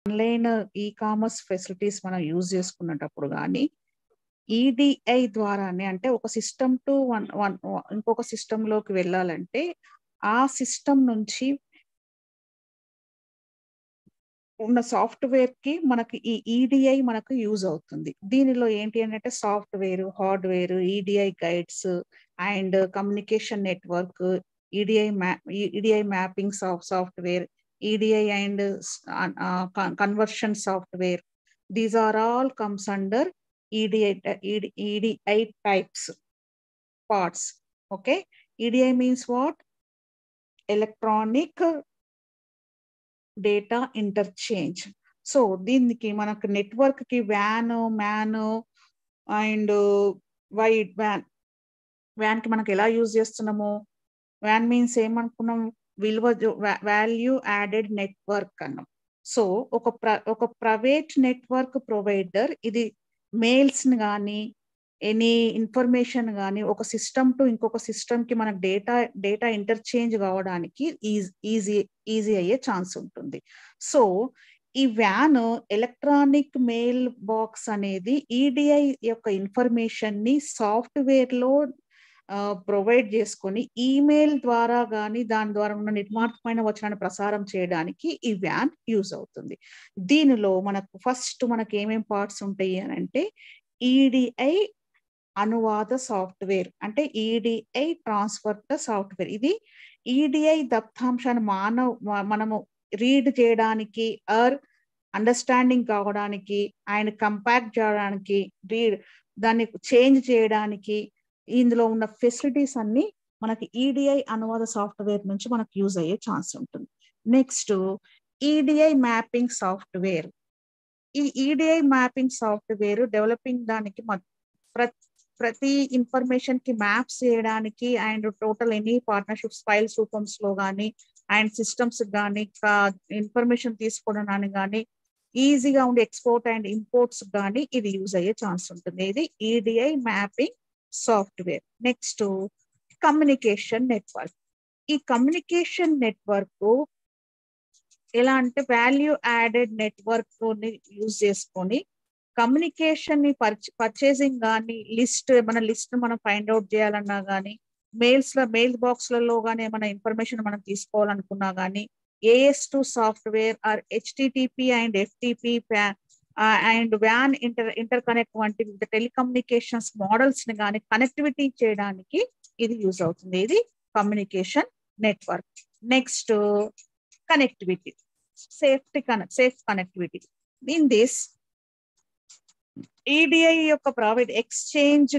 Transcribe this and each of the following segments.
Online e commerce facilities మనం use చేసుకునేటప్పుడు కానీ ఈడిఐ ద్వారానే, అంటే ఒక సిస్టమ్ టు ఇంకొక సిస్టంలోకి వెళ్ళాలంటే ఆ సిస్టమ్ నుంచి ఉన్న సాఫ్ట్వేర్ కి మనకి ఈ ఈడిఐ మనకు యూజ్ అవుతుంది. దీనిలో ఏంటి అంటే software, hardware, EDI guides and communication network, EDI mapping software, EDI and conversion software. These are all comes under EDI types parts. Okay, EDI means what? Electronic data interchange. So దీనికి మనకు network కి van, man and wide van కి మనకు ఎలా use చేస్తున్నాము? Van means ఏమనుకున్నాం? Value added network అన్నాం. So ఒక ప్రైవేట్ నెట్వర్క్ ప్రొవైడర్ ఇది మెయిల్స్ ని కానీ ఎనీ ఇన్ఫర్మేషన్ కానీ ఒక సిస్టమ్ టు ఇంకొక సిస్టమ్ కి మనకు డేటా ఇంటర్చేంజ్ కావడానికి ఈజీ అయ్యే ఛాన్స్ ఉంటుంది. సో ఈ వ్యాన్ ఎలక్ట్రానిక్ మెయిల్ బాక్స్ అనేది ఈడిఐ యొక్క ఇన్ఫర్మేషన్ ని సాఫ్ట్వేర్ లో ప్రొవైడ్ చేసుకొని ఈమెయిల్ ద్వారా కానీ దాని ద్వారా ఉన్న నిర్మాణమైన వచనాన్ని ప్రసారం చేయడానికి ఈ వ్యాన్ యూజ్ అవుతుంది. దీనిలో మనకు ఏమేం పార్ట్స్ ఉంటాయి అని అంటే ఈడిఐ అనువాద సాఫ్ట్వేర్, అంటే ఈడిఐ ట్రాన్స్ఫర్ ద సాఫ్ట్వేర్. ఇది ఈడిఐ దత్తాంశాన్ని మనము రీడ్ చేయడానికి ఆర్ అండర్స్టాండింగ్ కావడానికి అండ్ కంపాక్ట్ చేయడానికి దాన్ని చేంజ్ చేయడానికి ఇందులో ఉన్న ఫెసిలిటీస్ అన్ని మనకి ఈడిఐ అనువాద సాఫ్ట్వేర్ నుంచి మనకు యూజ్ అయ్యే ఛాన్స్ ఉంటుంది. Next EDI mapping software. ఈ ఈడిఐ మ్యాపింగ్ సాఫ్ట్వేర్ డెవలపింగ్ దానికి ప్రతి ఇన్ఫర్మేషన్ కి మ్యాప్స్ చేయడానికి and total any partnerships files రూపంలో కానీ అండ్ సిస్టమ్స్ కానీ ఇన్ఫర్మేషన్ తీసుకోవడానికి కానీ ఈజీగా ఉండే ఎక్స్పోర్ట్ అండ్ ఇంపోర్ట్స్ కానీ ఇది యూజ్ అయ్యే ఛాన్స్ ఉంటుంది. ఇది EDI mapping software. Next communication network. ఈ కమ్యూనికేషన్ నెట్వర్క్ ఎలా అంటే వాల్యూ యాడెడ్ నెట్వర్క్ ని యూజ్ చేసుకొని కమ్యూనికేషన్ ని పర్చేసింగ్ కానీ లిస్ట్ మనం ఫైండ్ అవుట్ చేయాలన్నా కానీ మెయిల్ బాక్స్లలో కానీ ఏమైనా ఇన్ఫర్మేషన్ మనం తీసుకోవాలనుకున్నా కానీ AS2 software or HTTP and FTP and van inter connect వంటి టెలికమ్యూనికేషన్స్ మోడల్స్ ని కానీ కనెక్టివిటీ చేయడానికి ఇది యూజ్ అవుతుంది. ఇది communication network. Next connectivity, safe connectivity. In this EDI యొక్క ప్రైవేట్ ఎక్స్చేంజ్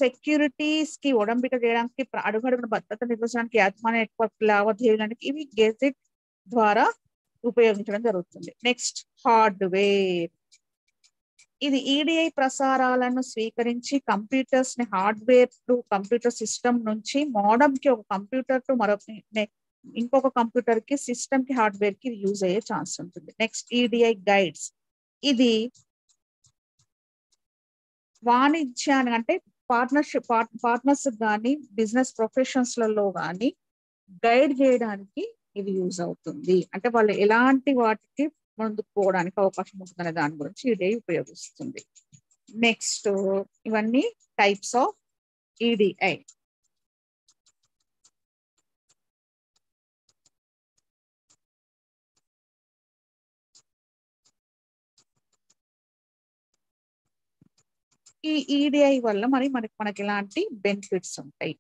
సెక్యూరిటీస్ కి ఒడంబిక చేయడానికి అడుగడుగున భద్రత నిర్వహించడానికి యాజమాన్య నెట్వర్క్ లావాదేవీలకి ఇవి గెజెట్ ద్వారా ఉపయోగించడం జరుగుతుంది. Next hardware. ఇది ఈడిఐ ప్రసారాలను స్వీకరించి కంప్యూటర్స్ ని హార్డ్వేర్ టు కంప్యూటర్ సిస్టమ్ నుంచి మోడమ్ కి ఒక కంప్యూటర్ టు ఇంకొక కంప్యూటర్ కి సిస్టమ్ కి హార్డ్వేర్ కి యూజ్ అయ్యే ఛాన్స్ ఉంటుంది. Next EDI guides. ఇది వాణిజ్యాన్ని అంటే పార్ట్నర్స్ కానీ బిజినెస్ ప్రొఫెషన్స్లలో కానీ గైడ్ చేయడానికి ఇది యూజ్ అవుతుంది. అంటే వాళ్ళు ఎలాంటి వాటికి ముందుకు పోవడానికి అవకాశం ఉంటుందనే దాని గురించి ఈడిఐ ఉపయోగిస్తుంది. నెక్స్ట్ ఇవన్నీ టైప్స్ ఆఫ్ ఈడిఐ. ఈ ఈడిఐ వల్ల మనకి ఎలాంటి బెనిఫిట్స్ ఉంటాయి?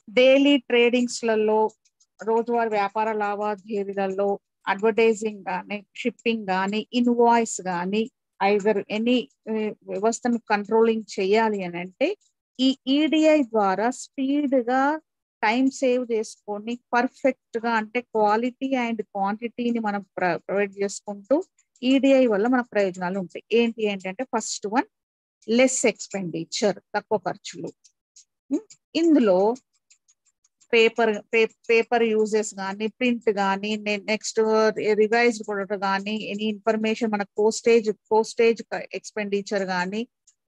డైలీ ట్రేడింగ్స్లలో, రోజువారీ వ్యాపార లావాదేవీలలో, అడ్వర్టైజింగ్ కానీ, షిప్పింగ్ కానీ, ఇన్వాయిస్ కానీ, ఐదర్ ఎనీ వ్యవస్థను కంట్రోలింగ్ చేయాలి అని అంటే ఈ ఈడిఐ ద్వారా స్పీడ్ గా టైం సేవ్ చేసుకొని పర్ఫెక్ట్ గా అంటే క్వాలిటీ అండ్ క్వాంటిటీని మనం ప్రొవైడ్ చేసుకుంటూ ఈడిఐ వల్ల మనకు ప్రయోజనాలు ఉంటాయి. ఏంటి అంటే ఫస్ట్ వన్ లెస్ ఎక్స్పెండిచర్, తక్కువ ఖర్చులు. ఇందులో పేపర్ యూజెస్ కానీ, ప్రింట్ కానీ, నెక్స్ట్ రివైజ్డ్ ప్రొడక్ట్ కానీ, ఎనీ ఇన్ఫర్మేషన్ మన పోస్టేజ్ ఎక్స్పెండిచర్ కానీ,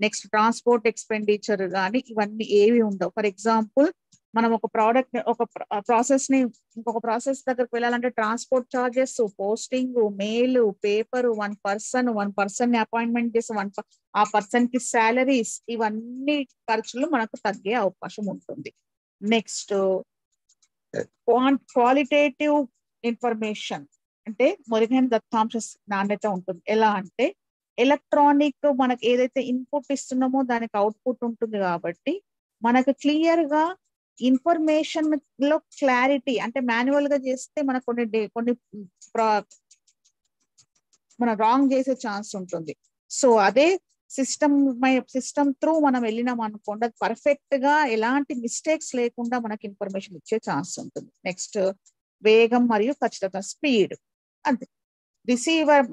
నెక్స్ట్ ట్రాన్స్పోర్ట్ ఎక్స్పెండిచర్ కానీ ఇవన్నీ ఏవి ఉండవు. ఫర్ ఎగ్జాంపుల్ మనం ఒక ప్రోడక్ట్ ఒక ప్రాసెస్ ని ఇంకొక ప్రాసెస్ దగ్గరకు వెళ్ళాలంటే transport charges, posting, mail, paper, one person ని అపాయింట్మెంట్ చేసి ఆ పర్సన్ కి సాలరీస్, ఇవన్నీ ఖర్చులు మనకు తగ్గే అవకాశం ఉంటుంది. నెక్స్ట్ క్వాలిటేటివ్ ఇన్ఫర్మేషన్ అంటే మెరుగైన దత్తాంశ నాణ్యత ఉంటుంది. ఎలా అంటే ఎలక్ట్రానిక్ మనకి ఏదైతే ఇన్పుట్ ఇస్తున్నామో దానికి అవుట్పుట్ ఉంటుంది కాబట్టి మనకు క్లియర్ గా ఇన్ఫర్మేషన్ లో క్లారిటీ, అంటే మాన్యువల్ గా చేస్తే మనకు కొన్ని మనం రాంగ్ చేసే ఛాన్స్ ఉంటుంది. సో అదే సిస్టమ్ త్రూ మనం వెళ్ళినాం అనుకోండి, అది పర్ఫెక్ట్ గా ఎలాంటి మిస్టేక్స్ లేకుండా మనకి ఇన్ఫర్మేషన్ ఇచ్చే ఛాన్స్ ఉంటుంది. నెక్స్ట్ వేగం మరియు ఖచ్చితత్వం, స్పీడ్. అంతే. రిసీవర్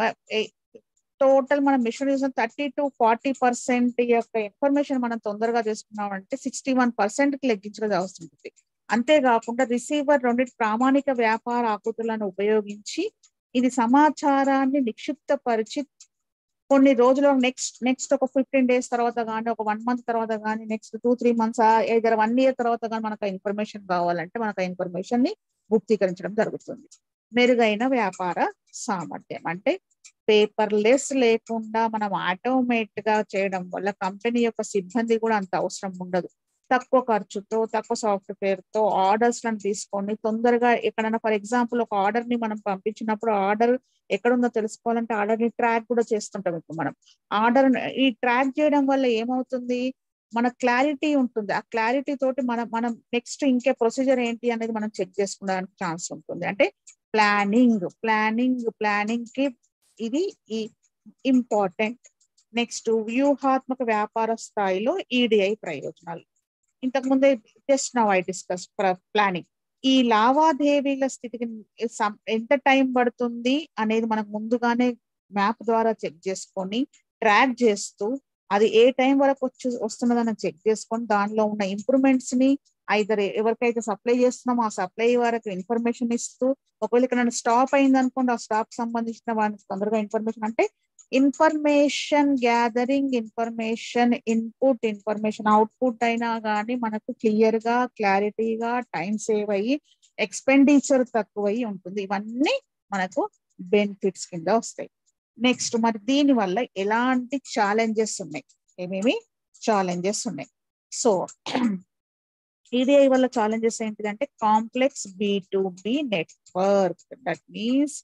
టోటల్ మనం మిషన్ 30-40% యొక్క ఇన్ఫర్మేషన్ మనం తొందరగా చేసుకున్నామంటే 61% కి లెక్కించడం అవసరం ఉంటుంది. అంతేకాకుండా రిసీవర్ రెండింటి ప్రామాణిక వ్యాపార ఆకృతులను ఉపయోగించి ఇది సమాచారాన్ని నిక్షిప్తపరిచి కొన్ని రోజులు నెక్స్ట్ ఒక 15 days తర్వాత కానీ, ఒక 1 month తర్వాత కానీ, నెక్స్ట్ 2-3 months, ఏదైనా 1 year తర్వాత కానీ మనకు ఇన్ఫర్మేషన్ కావాలంటే మనకు ఆ ఇన్ఫర్మేషన్ ని గుప్తీకరించడం జరుగుతుంది. మెరుగైన వ్యాపార సామర్థ్యం అంటే పేపర్లెస్ లేకుండా మనం ఆటోమేట్ గా చేయడం వల్ల కంపెనీ యొక్క సిబ్బంది కూడా అంత అవసరం ఉండదు. తక్కువ ఖర్చుతో, తక్కువ సాఫ్ట్వేర్ తో ఆర్డర్స్ లను తీసుకొని తొందరగా ఎక్కడైనా, ఫర్ ఎగ్జాంపుల్ ఒక ఆర్డర్ ని మనం పంపించినప్పుడు ఆర్డర్ ఎక్కడుందో తెలుసుకోవాలంటే ఆర్డర్ ని ట్రాక్ కూడా చేస్తుంటాం. ఇప్పుడు మనం ఆర్డర్ ఈ ట్రాక్ చేయడం వల్ల ఏమవుతుంది, మన క్లారిటీ ఉంటుంది. ఆ క్లారిటీ తోటి మనం నెక్స్ట్ ఇంకే ప్రొసీజర్ ఏంటి అనేది మనం చెక్ చేసుకోవడానికి ఛాన్స్ ఉంటుంది. అంటే ప్లానింగ్ కి ఇది ఇంపార్టెంట్. నెక్స్ట్ వ్యూహాత్మక వ్యాపార స్థాయిలో ఈడిఐ ప్రయోజనాలు. ఇంతకుముందే just now I discuss planning. ఈ లావాదేవీల స్థితికి ఎంత టైం పడుతుంది అనేది మనకు ముందుగానే మ్యాప్ ద్వారా చెక్ చేసుకొని ట్రాక్ చేస్తూ అది ఏ టైం వరకు వస్తున్నదని చెక్ చేసుకొని దానిలో ఉన్న ఇంప్రూవ్మెంట్స్ ని ఎవరికైతే సప్లై చేస్తున్నామో ఆ సప్లై వరకు ఇన్ఫర్మేషన్ ఇస్తూ, ఒకవేళ ఇక్కడ స్టాప్ అయింది అనుకోండి ఆ స్టాప్ సంబంధించిన వారికి తొందరగా ఇన్ఫర్మేషన్, అంటే information gathering, information input, information output అయినా కానీ మనకు క్లియర్ గా క్లారిటీగా టైం సేవ్ అయ్యి ఎక్స్పెండిచర్ తక్కువయ్యి ఉంటుంది. ఇవన్నీ మనకు బెనిఫిట్స్ కింద వస్తాయి. నెక్స్ట్ మరి దీని వల్ల ఎలాంటి ఛాలెంజెస్ ఉన్నాయి, ఏమేమి ఛాలెంజెస్ ఉన్నాయి? సో ఈడిఐ వల్ల ఛాలెంజెస్ ఏంటిదంటే complex B2B network. That means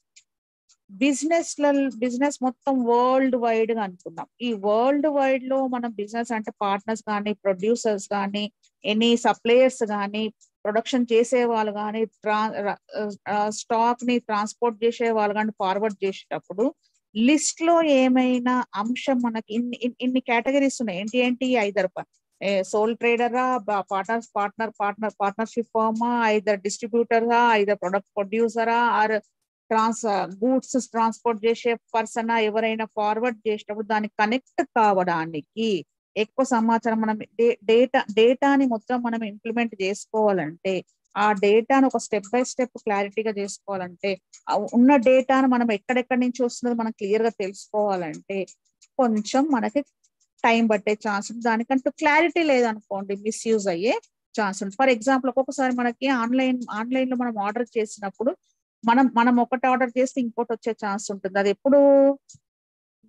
business మొత్తం వరల్డ్ వైడ్ గా అనుకున్నాం. ఈ వరల్డ్ వైడ్ లో మనం బిజినెస్ అంటే పార్ట్నర్స్ కానీ, ప్రొడ్యూసర్స్ కానీ, ఎనీ సప్లయర్స్ కానీ, ప్రొడక్షన్ చేసే వాళ్ళు కానీ, స్టాక్ ని ట్రాన్స్పోర్ట్ చేసే వాళ్ళు కానీ ఫార్వర్డ్ చేసేటప్పుడు లిస్ట్ లో ఏమైనా అంశం మనకి ఇన్ని కేటగిరీస్ ఉన్నాయి. ఏంటి ఐదర్ సోల్ ట్రేడరా, పార్ట్నర్షిప్ ఫర్మా, ఐదర్ డిస్ట్రిబ్యూటరా, ఐదర్ ప్రొడక్ట్ ప్రొడ్యూసరా, ఆర్ గూడ్స్ ట్రాన్స్పోర్ట్ చేసే పర్సన్, ఎవరైనా ఫార్వర్డ్ చేసేటప్పుడు దానికి కనెక్ట్ కావడానికి ఎక్కువ సమాచారం మనం డేటాని మొత్తం మనం ఇంప్లిమెంట్ చేసుకోవాలంటే, ఆ డేటాను ఒక స్టెప్ బై స్టెప్ క్లారిటీగా చేసుకోవాలంటే, ఉన్న డేటాను మనం ఎక్కడెక్కడి నుంచి వస్తున్నది మనం క్లియర్ గా తెలుసుకోవాలంటే కొంచెం మనకి టైం పట్టే ఛాన్స్ ఉంది. దానికంటూ క్లారిటీ లేదనుకోండి మిస్యూజ్ అయ్యే ఛాన్స్ ఉంది. ఫర్ ఎగ్జాంపుల్ ఒక్కొక్కసారి మనకి ఆన్లైన్ లో మనం ఆర్డర్ చేసినప్పుడు మనం ఒకటి ఆర్డర్ చేస్తే ఇంకోటి వచ్చే ఛాన్స్ ఉంటుంది. అది ఎప్పుడు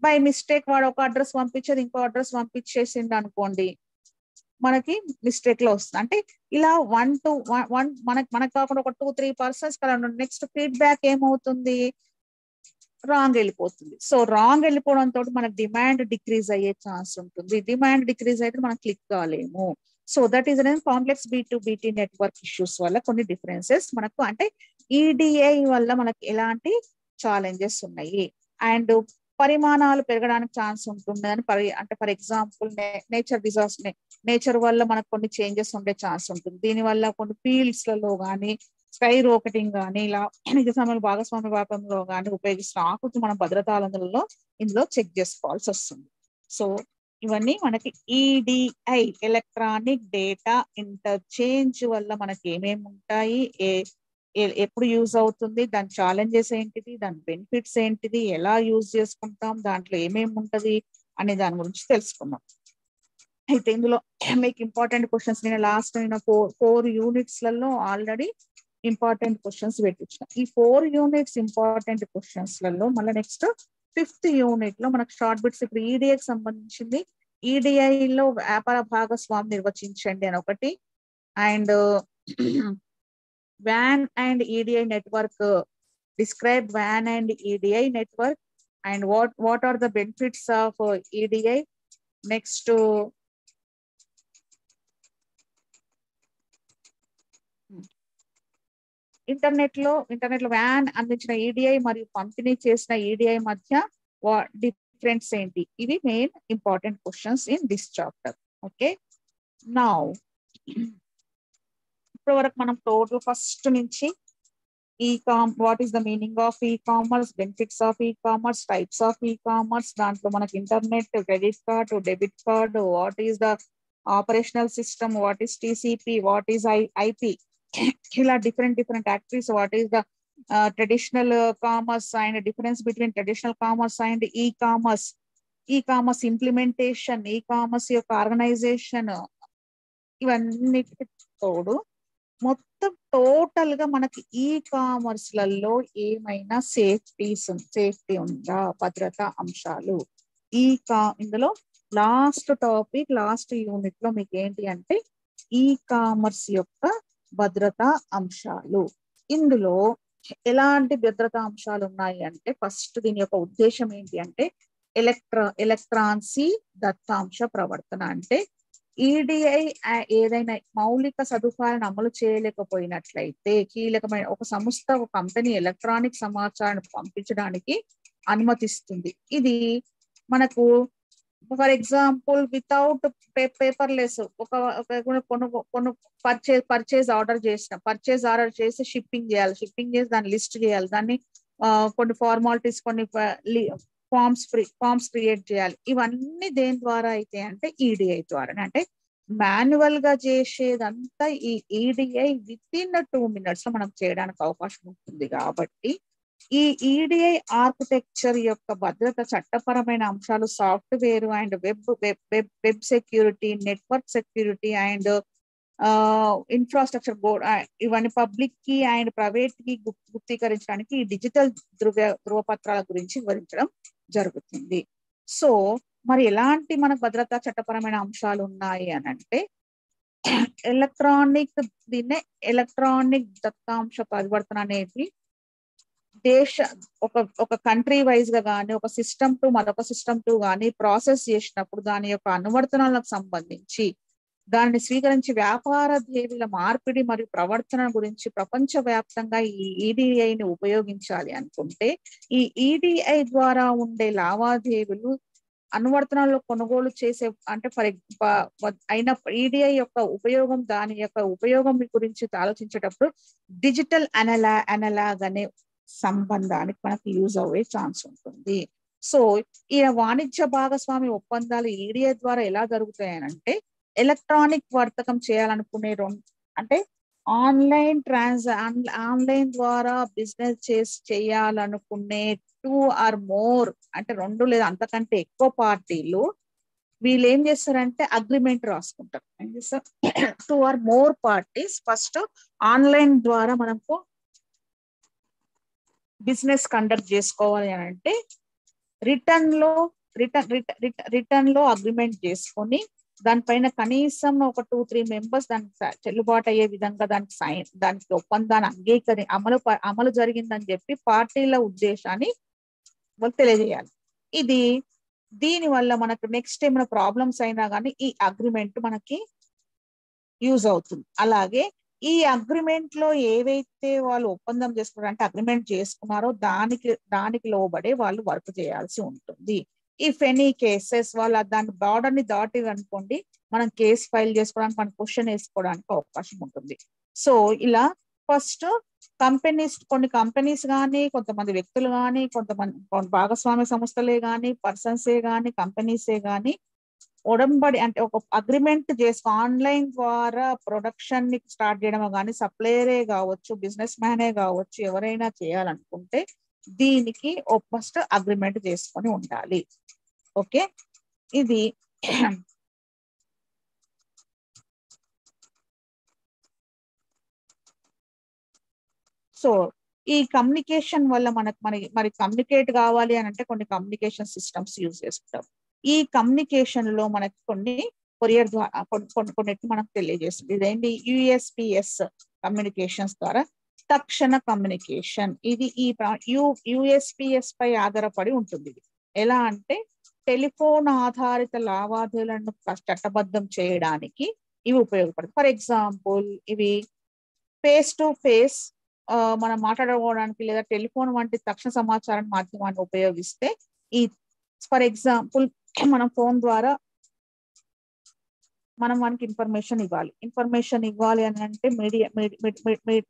బై మిస్టేక్ వాడు ఒక అడ్రస్ పంపించేది ఇంకో అడ్రస్ పంపించేసింది అనుకోండి, మనకి మిస్టేక్ లో వస్తుంది. అంటే ఇలా మనకు కాకుండా ఒక 2-3 పర్సన్స్ కదా, నెక్స్ట్ ఫీడ్బ్యాక్ ఏమవుతుంది, రాంగ్ వెళ్ళిపోతుంది. సో రాంగ్ వెళ్ళిపోవడంతో మనకు డిమాండ్ డిక్రీజ్ అయ్యే ఛాన్స్ ఉంటుంది. డిమాండ్ డిక్రీజ్ అయితే మనం క్లిక్ కాలేము. So that is complex B2B network issues వల్ల కొన్ని డిఫరెన్సెస్ మనకు, అంటే ఈడిఐ వల్ల మనకి ఎలాంటి ఛాలెంజెస్ ఉన్నాయి. అండ్ పరిమాణాలు పెరగడానికి ఛాన్స్ ఉంటుంది అని అంటే ఫర్ ఎగ్జాంపుల్ నేచర్ వల్ల మనకు కొన్ని చేంజెస్ ఉండే ఛాన్స్ ఉంటుంది. దీనివల్ల కొన్ని ఫీల్డ్స్ లలో కానీ, స్కై రాకెటింగ్ కానీ, ఇలా నిజ సమయ భాగస్వామ్య వ్యాపారంలో కానీ ఉపయోగిస్తున్న ఆకృతి మనం భద్రతాలలో ఇందులో చెక్ చేసుకోవాల్సి వస్తుంది. సో ఇవన్నీ మనకి ఈడిఐ ఎలక్ట్రానిక్ డేటా ఇంటర్చేంజ్ వల్ల మనకి ఏమేమి ఉంటాయి, ఎప్పుడు యూజ్ అవుతుంది, దాని ఛాలెంజెస్ ఏంటిది, దాని బెనిఫిట్స్ ఏంటిది, ఎలా యూజ్ చేసుకుంటాం, దాంట్లో ఏమేమి ఉంటది అనే దాని గురించి తెలుసుకున్నాం. అయితే ఇందులో మీకు ఇంపార్టెంట్ క్వశ్చన్స్ నేను లాస్ట్ ఫోర్ యూనిట్స్లలో ఆల్రెడీ ఇంపార్టెంట్ క్వశ్చన్స్ పెట్టించిన. ఈ 4 యూనిట్స్ ఇంపార్టెంట్ క్వశ్చన్స్లలో మళ్ళీ నెక్స్ట్ 5th యూనిట్ లో మనకు షార్ట్ బిట్స్ ఇప్పుడు ఈడిఐకి సంబంధించింది. ఈడిఐలో వ్యాపార భాగస్వామి నిర్వచించండి అని ఒకటి, and WAN and EDI network, describe WAN and EDI network, and what are the benefits of EDI. Next, internet లో WAN అందించిన ఈడిఐ మరియు పంపిణీ చేసిన ఈడిఐ మధ్య డిఫరెన్స్ ఏంటి? ఇవి main important questions in this chapter. Okay, now ఇప్పటి వరకు మనం టోటల్ ఫస్ట్ నుంచి what is the meaning of commerce, benefits of commerce, types of commerce, దాంట్లో మనకి internet, credit card, debit card, what is the operational system, what is TCP, what is IP, ఇలా different activities, what is the traditional commerce and difference between traditional commerce and e commerce implementation, e commerce యొక్క organisation, ఇవన్నిటికి తోడు మొత్తం total గా మనకి ఈ కామర్స్లలో ఏమైనా safety ఉందా, భద్రతా అంశాలు, ఇందులో లాస్ట్ టాపిక్ లాస్ట్ యూనిట్ లో మీకు ఏంటి అంటే ఈ కామర్స్ యొక్క భద్రతా అంశాలు. ఇందులో ఎలాంటి భద్రతా అంశాలు ఉన్నాయి అంటే ఫస్ట్ దీని యొక్క ఉద్దేశం ఏంటి అంటే ఎలక్ట్రాన్సీ దత్తాంశ ప్రవర్తన. అంటే ఈడిఐ ఏదైనా మౌలిక సదుపాయాలను అమలు చేయలేకపోయినట్లయితే కీలకమైన ఒక సంస్థ, ఒక కంపెనీ ఎలక్ట్రానిక్ సమాచారాన్ని పంపించడానికి అనుమతిస్తుంది. ఇది మనకు ఫర్ ఎగ్జాంపుల్ వితౌట్ పేపర్లెస్ కొన్ని పర్చేజ్ ఆర్డర్ చేసి షిప్పింగ్ చేసి దాన్ని లిస్ట్ చేయాలి, దాన్ని కొన్ని ఫార్మాలిటీస్, కొన్ని ఫార్మ్స్ క్రియేట్ చేయాలి. ఇవన్నీ దేని ద్వారా అయితే అంటే ఈడిఐ ద్వారా. అంటే మాన్యువల్ గా చేసేదంతా ఈ ఈడిఐ విత్ ఇన్ 2 minutes లో మనం చేయడానికి అవకాశం ఉంటుంది. కాబట్టి ఈ ఈడిఐ ఆర్కిటెక్చర్ యొక్క భద్రత చట్టపరమైన అంశాలు software and web security, network security and infrastructure board, ఇవన్నీ పబ్లిక్ కి అండ్ ప్రైవేట్ కి గుప్తీకరించడానికి ఈ డిజిటల్ ధృవపత్రాల గురించి వివరించడం జరుగుతుంది. సో మరి ఎలాంటి మనకు భద్రతా చట్టపరమైన అంశాలు ఉన్నాయి అని అంటే దీన్నే ఎలక్ట్రానిక్ దత్తాంశ పరివర్తన అనేది ఒక కంట్రీ వైజ్ గా కానీ ఒక సిస్టమ్ టు మరొక సిస్టమ్ టు కానీ ప్రాసెస్ చేసినప్పుడు దాని యొక్క అనువర్తనాలకు సంబంధించి దానిని స్వీకరించి వ్యాపార ధ్యేయుల మార్పిడి మరియు ప్రవర్తన గురించి ప్రపంచవ్యాప్తంగా ఈ ఈడిఐని ఉపయోగించాలి అనుకుంటే ఈ ఈడిఐ ద్వారా ఉండే లావాదేవీలు అనువర్తనాల్లో కొనుగోలు చేసే అంటే అయిన ఈడిఐ యొక్క ఉపయోగం, దాని యొక్క ఉపయోగం గురించి ఆలోచించేటప్పుడు డిజిటల్ అనలాగ్ అనే సంబంధానికి మనకు యూజ్ అయ్యే ఛాన్స్ ఉంటుంది. సో ఈ వాణిజ్య భాగస్వామి ఒప్పందాలు ఈడిఐ ద్వారా ఎలా జరుగుతాయనంటే ఎలక్ట్రానిక్ వర్తకం చేయాలనుకునే అంటే ఆన్లైన్ ద్వారా బిజినెస్ చేయాలనుకునే 2 or more అంటే 2 లేదా అంతకంటే ఎక్కువ పార్టీలు వీళ్ళు ఏం చేస్తారంటే అగ్రిమెంట్ రాసుకుంటారు. ఏం చేస్తారు 2 or more parties first online ద్వారా మనకు బిజినెస్ కండక్ట్ చేసుకోవాలి అని అంటే రిటర్న్ లో అగ్రిమెంట్ చేసుకొని దానిపైన కనీసం ఒక 2-3 మెంబర్స్ దానికి చెల్లుబాటు అయ్యే విధంగా దానికి ఒప్పందాన్ని అమలు జరిగిందని చెప్పి పార్టీల ఉద్దేశాన్ని వాళ్ళు తెలియజేయాలి. దీని వల్ల మనకు నెక్స్ట్ ఏమైనా ప్రాబ్లమ్స్ అయినా కానీ ఈ అగ్రిమెంట్ మనకి యూజ్ అవుతుంది. అలాగే ఈ అగ్రిమెంట్ లో ఏవైతే వాళ్ళు ఒప్పందం చేసుకున్నారో అంటే అగ్రిమెంట్ చేసుకున్నారో దానికి లోబడే వాళ్ళు వర్క్ చేయాల్సి ఉంటుంది. ఇఫ్ ఎనీ కేసెస్ వాళ్ళు దాని బార్డర్ ని దాటిరనుకోండి మనం కేసు ఫైల్ చేసుకోవడానికి, మనం క్వశ్చన్ వేసుకోవడానికి అవకాశం ఉంటుంది. సో ఇలా ఫస్ట్ కొన్ని కంపెనీస్ కానీ, కొంతమంది వ్యక్తులు కానీ, కొంతమంది భాగస్వామ్య సంస్థలే కానీ, పర్సన్సే కానీ, కంపెనీసే కానీ ఉడంబడి అంటే ఒక అగ్రిమెంట్ ఆన్లైన్ ద్వారా ప్రొడక్షన్ ని స్టార్ట్ చేయడం కానీ, సప్లయరే కావచ్చు, బిజినెస్ మ్యానే కావచ్చు, ఎవరైనా చేయాలనుకుంటే దీనికి ఫస్ట్ అగ్రిమెంట్ చేసుకొని ఉండాలి. ఓకే, ఇది సో ఈ కమ్యూనికేషన్ వల్ల మరి కమ్యూనికేట్ కావాలి అని అంటే కొన్ని కమ్యూనికేషన్ సిస్టమ్స్ యూజ్ చేసుకుంటాం. ఈ కమ్యూనికేషన్ లో మనకి కొన్ని కొరియర్ ద్వారా కొన్నిటి మనకు తెలియజేస్తుంది. ఇదేంటి యుఎస్పిఎస్ కమ్యూనికేషన్స్ ద్వారా తక్షణ కమ్యూనికేషన్. ఇది యుఎస్పిఎస్ పై ఆధారపడి ఉంటుంది. ఎలా అంటే టెలిఫోన్ ఆధారిత లావాదేవీలను చట్టబద్ధం చేయడానికి ఇవి ఉపయోగపడతాయి. ఫర్ ఎగ్జాంపుల్ ఇవి ఫేస్ టు ఫేస్ మనం మాట్లాడుకోవడానికి లేదా టెలిఫోన్ వంటి తక్షణ సమాచార మాధ్యమాన్ని ఉపయోగిస్తే ఈ ఫర్ ఎగ్జాంపుల్ మనం ఫోన్ ద్వారా మనం మనకి ఇన్ఫర్మేషన్ ఇవ్వాలి అని అంటే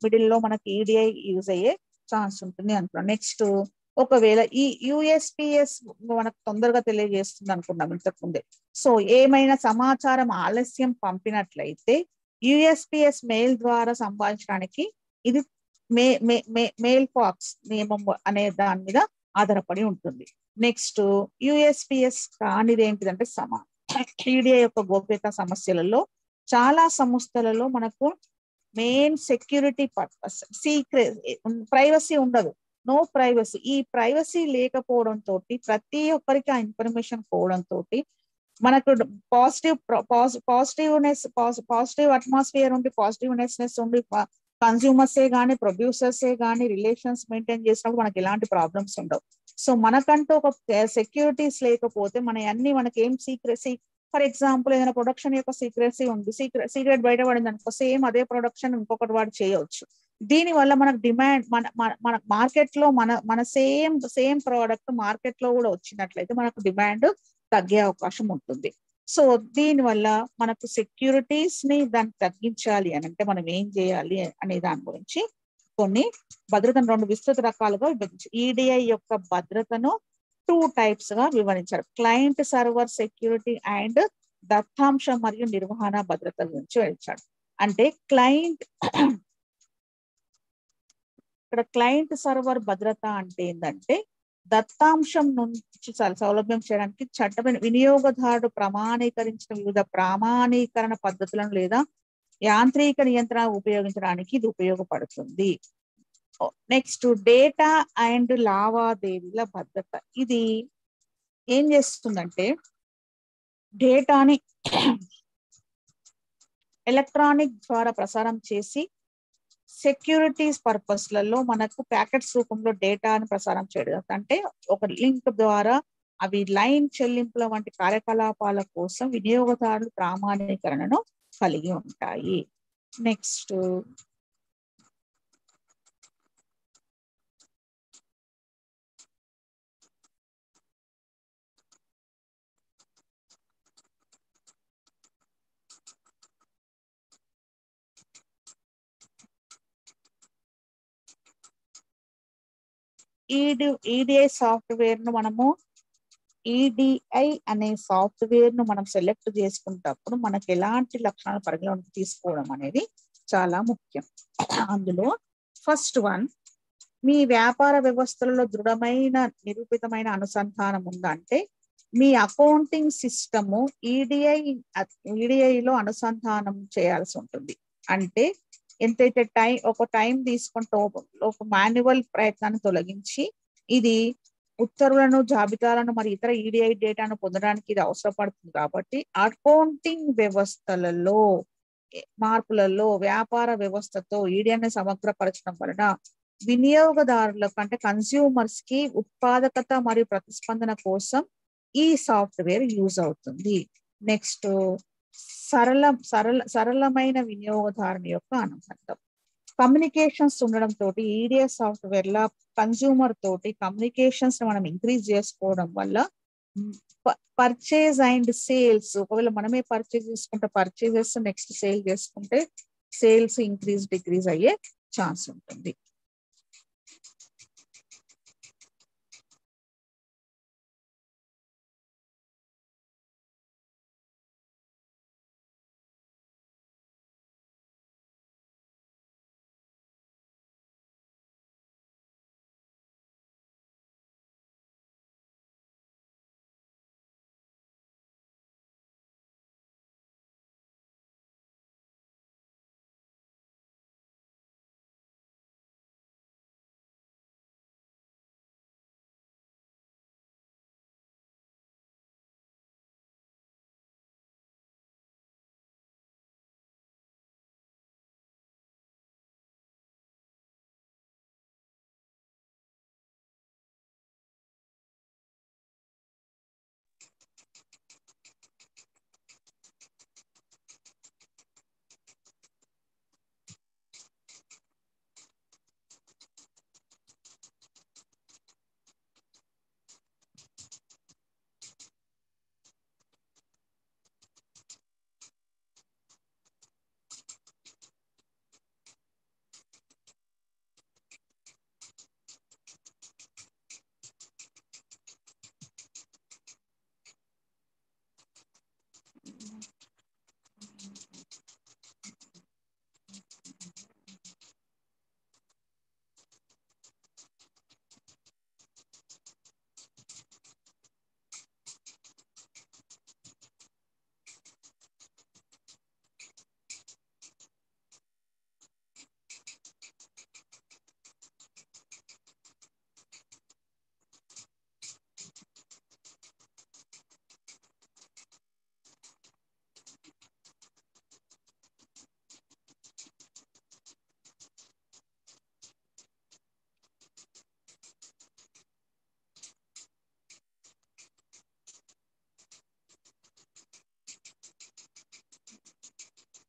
మిడిల్ లో మనకి ఈడిఐ యూజ్ అయ్యే ఛాన్స్ ఉంటుంది అనుకున్నాం. నెక్స్ట్ ఒకవేళ ఈ యుఎస్పిఎస్ మనకు తొందరగా తెలియజేస్తుంది అనుకున్నాం ఇంతకుముందే. సో ఏమైనా సమాచారం ఆలస్యం పంపినట్లయితే యుఎస్పిఎస్ మెయిల్ ద్వారా సంపాదించడానికి ఇది మెయిల్ ఫాక్స్ నియమం అనే దాని మీద ఆధారపడి ఉంటుంది. నెక్స్ట్ యుఎస్పిఎస్ కానిది ఏంటిదంటే ఈడిఐ యొక్క గోప్యతా సమస్యలలో చాలా సంస్థలలో మనకు మెయిన్ సెక్యూరిటీ పర్పస్ ప్రైవసీ ఉండదు. No privacy. ఈ ప్రైవసీ లేకపోవడం తోటి ప్రతి ఒక్కరికి ఆ ఇన్ఫర్మేషన్ పోవడంతో మనకు పాజిటివ్ అట్మాస్ఫియర్ ఉండి పాజిటివ్నెస్ ఉండి కన్స్యూమర్సే కానీ ప్రొడ్యూసర్సే కానీ రిలేషన్స్ మెయింటైన్ చేసినప్పుడు మనకి ఎలాంటి ప్రాబ్లమ్స్ ఉండవు. సో మనకంటూ ఒక సెక్యూరిటీస్ లేకపోతే మనకి ఏం సీక్రెసీ, ఫర్ ఎగ్జాంపుల్ ఏదైనా ప్రొడక్షన్ యొక్క సీక్రెసీ ఉంది, సీక్రెట్ బయటపడింది అనుకో, సేమ్ అదే ప్రొడక్షన్ ఇంకొకటి వాడు చేయవచ్చు. దీని వల్ల మనకు డిమాండ్ మన మార్కెట్ లో మన సేమ్ ప్రోడక్ట్ మార్కెట్ లో కూడా వచ్చినట్లయితే మనకు డిమాండ్ తగ్గే అవకాశం ఉంటుంది. సో దీనివల్ల మనకు సెక్యూరిటీస్ ని దాన్ని తగ్గించాలి అని అంటే మనం ఏం చేయాలి అనే దాని గురించి కొన్ని భద్రతను 2 విస్తృత రకాలుగా విభజించారు. ఈడిఐ యొక్క భద్రతను 2 టైప్స్ గా వివరించారు. క్లయింట్ సర్వర్ సెక్యూరిటీ అండ్ దత్తాంశం మరియు నిర్వహణ భద్రత గురించి వివరించాడు. అంటే క్లయింట్ సర్వర్ భద్రత అంటే ఏంటంటే దత్తాంశం నుంచి సౌలభ్యం చేయడానికి చట్టమైన వినియోగదారుడు ప్రమాణీకరించిన వివిధ ప్రామాణీకరణ పద్ధతులను లేదా యాంత్రిక నియంత్రణ ఉపయోగించడానికి ఇది ఉపయోగపడుతుంది. నెక్స్ట్ డేటా అండ్ లావాదేవీల భద్రత. ఇది ఏం చేస్తుందంటే డేటాని ఎలక్ట్రానిక్ ద్వారా ప్రసారం చేసి సెక్యూరిటీస్ పర్పస్లలో మనకు ప్యాకెట్స్ రూపంలో డేటాను ప్రసారం చేయడం. అంటే ఒక లింక్ ద్వారా అవి లైన్ చెల్లింపుల వంటి కార్యకలాపాల కోసం వినియోగదారులు ప్రామాణీకరణను కలిగి ఉంటాయి. నెక్స్ట్ ఈడిఐ సాఫ్ట్వేర్ ను మనము ఈడిఐ అనే సాఫ్ట్వేర్ ను మనం సెలెక్ట్ చేసుకున్నప్పుడు మనకు ఎలాంటి లక్షణాలు పరిగణలోకి తీసుకోవడం అనేది చాలా ముఖ్యం. అందులో ఫస్ట్ వన్, మీ వ్యాపార వ్యవస్థలలో దృఢమైన నిరూపితమైన అనుసంధానం ఉందంటే మీ అకౌంటింగ్ సిస్టము ఈడిఐలో అనుసంధానం చేయాల్సి ఉంటుంది. అంటే ఎంతైతే ఒక టైం తీసుకుంటూ ఒక మాన్యువల్ ప్రయత్నాన్ని తొలగించి ఇది ఉత్తర్వులను, జాబితాలను మరి ఇతర ఈడిఐ డేటాను పొందడానికి ఇది అవసరపడుతుంది. కాబట్టి అకౌంటింగ్ వ్యవస్థలలో మార్పులలో వ్యాపార వ్యవస్థతో ఈడిఐని సమగ్రపరచడం వలన వినియోగదారులకు అంటే కన్స్యూమర్స్ కి ఉత్పాదకత మరియు ప్రతిస్పందన కోసం ఈ సాఫ్ట్వేర్ యూజ్ అవుతుంది. నెక్స్ట్ సరళమైన వినియోగదారుని యొక్క అనుబంధం. కమ్యూనికేషన్స్ ఉండడం తోటి ఈడిఐ సాఫ్ట్వేర్ ల కన్స్యూమర్ తోటి కమ్యూనికేషన్స్ మనం ఇంక్రీజ్ చేసుకోవడం వల్ల పర్చేజ్ అండ్ సేల్స్, ఒకవేళ మనమే పర్చేజ్ చేసుకుంటే పర్చేజెస్, నెక్స్ట్ సేల్ చేసుకుంటే సేల్స్ డిక్రీజ్ అయ్యే ఛాన్స్ ఉంటుంది.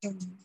Mm.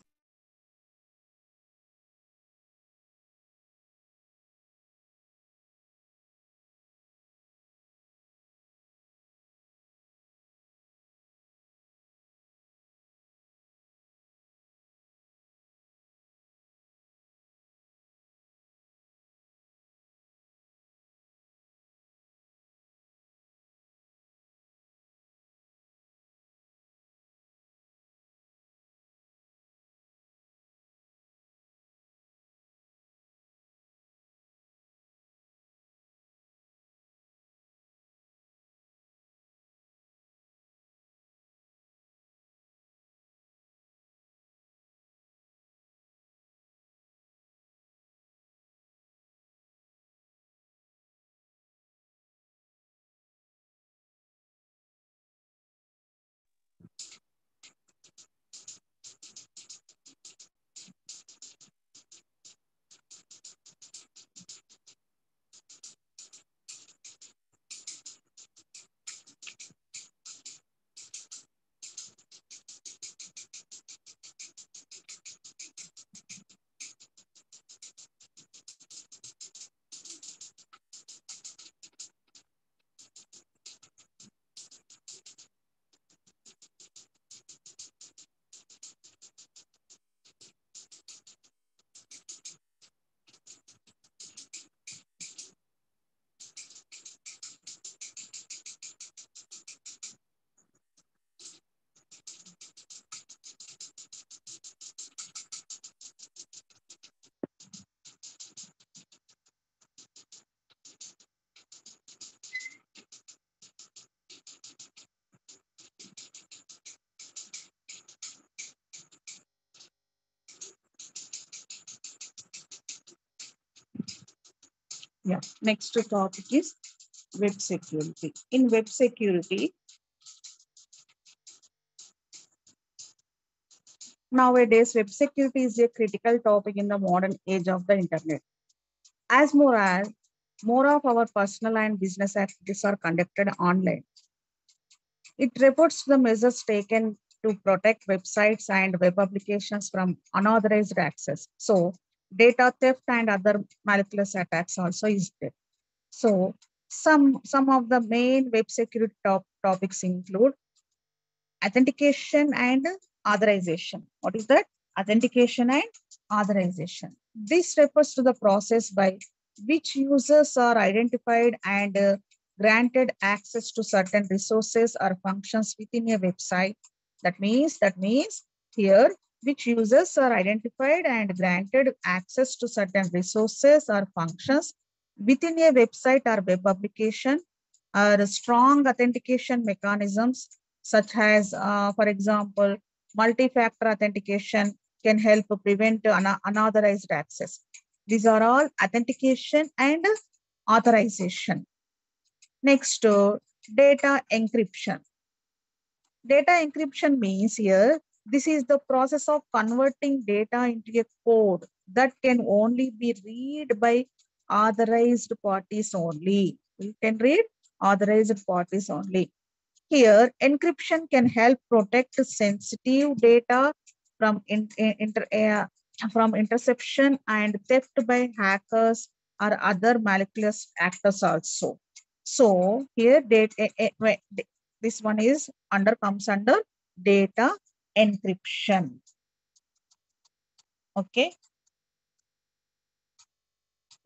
Yeah. Next topic is web security. In web security, nowadays web security is a critical topic in the modern age of the internet. As more of our personal and business activities are conducted online. It reports the measures taken to protect websites and web applications from unauthorized access. So data theft and other malicious attacks also is there. So some of the main web security topics include authentication and authorization. What is that? Authentication and authorization. This refers to the process by which users are identified and granted access to certain resources or functions within a website. That means here which users are identified and granted access to certain resources or functions within a website or web application are strong authentication mechanisms such as, for example, multi-factor authentication can help prevent unauthorized access. These are all authentication and authorization. Next, data encryption. Data encryption means here, this is the process of converting data into a code that can only be read by authorized parties only. We can read authorized parties only. Here, encryption can help protect sensitive data from, from interception and theft by hackers or other malicious actors also. So here, this one is comes under data encryption. Okay.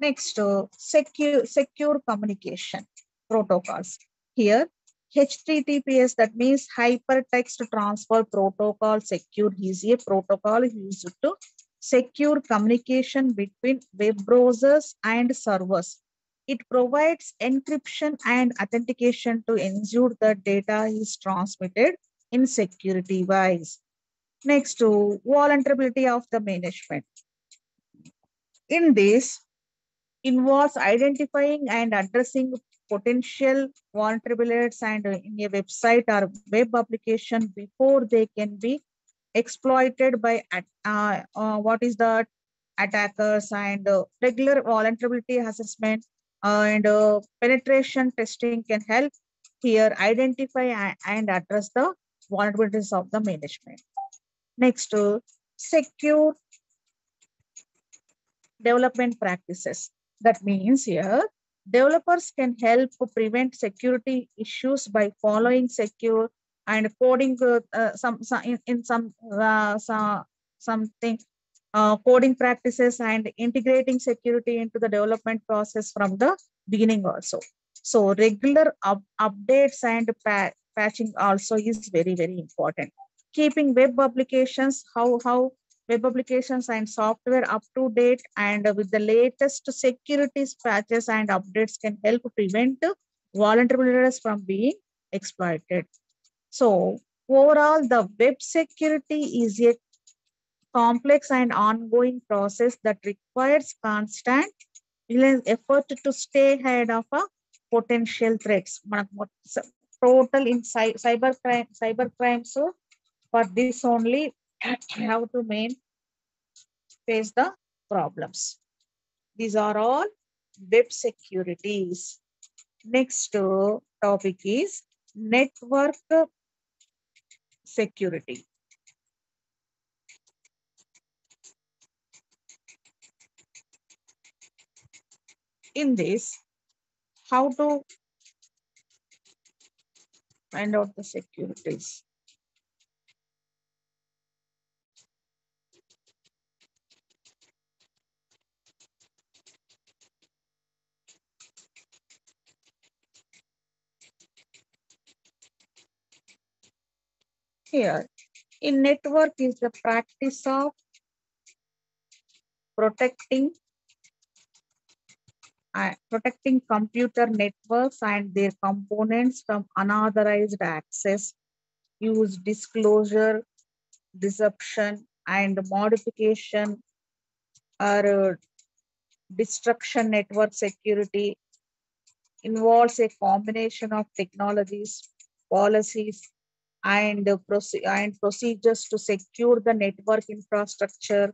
Next, secure communication protocols. Here, HTTPS, that means Hypertext Transfer Protocol Secure, is a protocol used to secure communication between web browsers and servers. It provides encryption and authentication to ensure that data is transmitted in security wise. Next, to vulnerability of the management. In this, involves identifying and addressing potential vulnerabilities and in a website or web application before they can be exploited by what is the attackers, and regular vulnerability assessment and penetration testing can help here identify and address the vulnerabilities of the management. Next, secure development practices. That means here, developers can help prevent security issues by following secure and coding some in something coding practices and integrating security into the development process from the beginning also. So regular updates and patching also is very, very important. Keeping web applications, how web applications and software up to date and with the latest security patches and updates can help prevent vulnerabilities from being exploited. So overall, the web security is a complex and ongoing process that requires constant effort to stay ahead of a potential threats. Total in cyber crimes. So for this only, have to main face the problems. These are all web securities. Next topic is network security. In this, how to find out the securities? Here, in network is the practice of protecting protecting computer networks and their components from unauthorized access, use, disclosure, deception, and modification or destruction. Network security involves a combination of technologies, policies, and, and procedures to secure the network infrastructure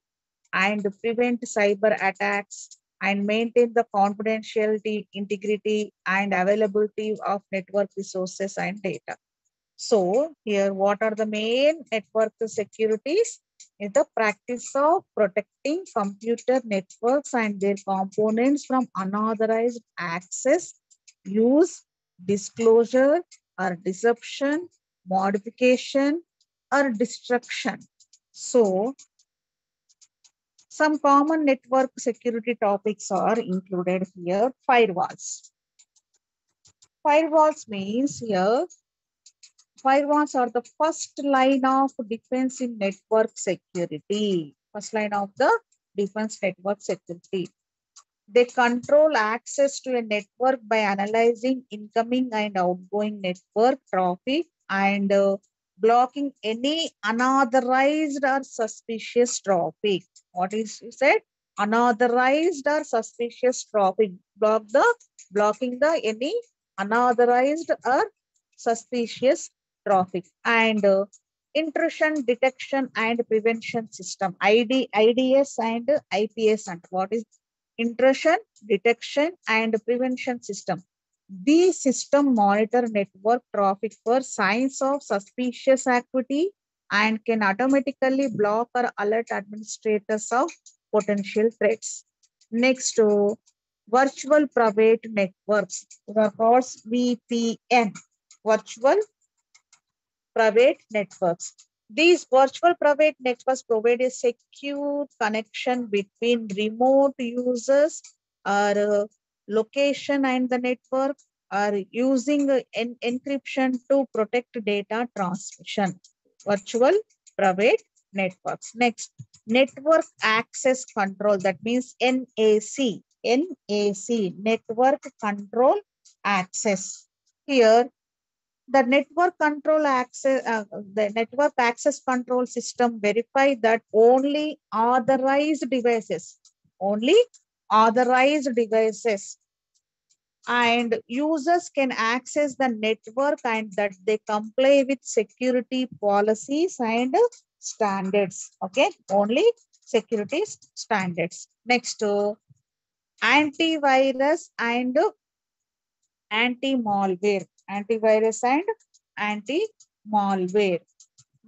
and prevent cyber attacks and maintain the confidentiality, integrity, and availability of network resources and data. So here, what are the main network securities? Is the practice of protecting computer networks and their components from unauthorized access, use, disclosure, or deception, modification, or destruction. So some common network security topics are included here. Firewalls. Firewalls means here, firewalls are the first line of defense in network security. First line of the defense network security. They control access to a network by analyzing incoming and outgoing network traffic and blocking any unauthorized or suspicious traffic. What is you said? Unauthorized or suspicious traffic. Blocking the any unauthorized or suspicious traffic. And intrusion detection and prevention system. IDS and IPS. And what is intrusion detection and prevention system? These system monitor network traffic for signs of suspicious activity and can automatically block or alert administrators of potential threats. Next, virtual private networks, the called VPN, virtual private networks. These virtual private networks provide a secure connection between remote users or location and the network, or using encryption to protect data transmission. Virtual private networks. Next, network access control. That means NAC. NAC, network control access. Here, the network access control system verify that only authorized devices and users can access the network and that they comply with security policies and standards. Okay, only security standards. Next, antivirus and anti-malware. Antivirus and anti-malware.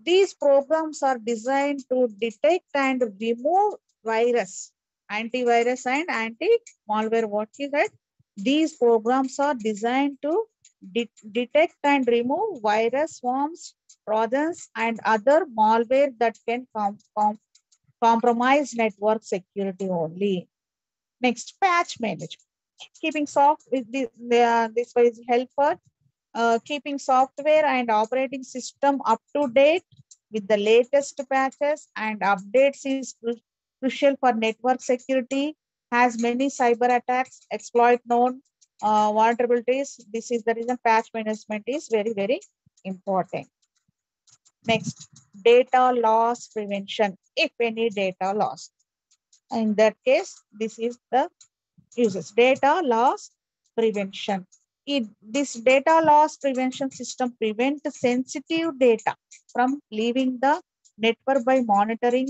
These programs are designed to detect and remove virus, antivirus and anti-malware. What is that? These programs are designed to detect and remove virus, worms, trojans, and other malware that can compromise network security only. Next, patch management. Keeping soft this is help for keeping software and operating system up to date with the latest patches and updates is crucial for network security. Has many cyber attacks, exploit known vulnerabilities. This is the reason patch management is very important. Next, data loss prevention. If any data loss, in that case, this is the uses data loss prevention. This data loss prevention system prevents sensitive data from leaving the network by monitoring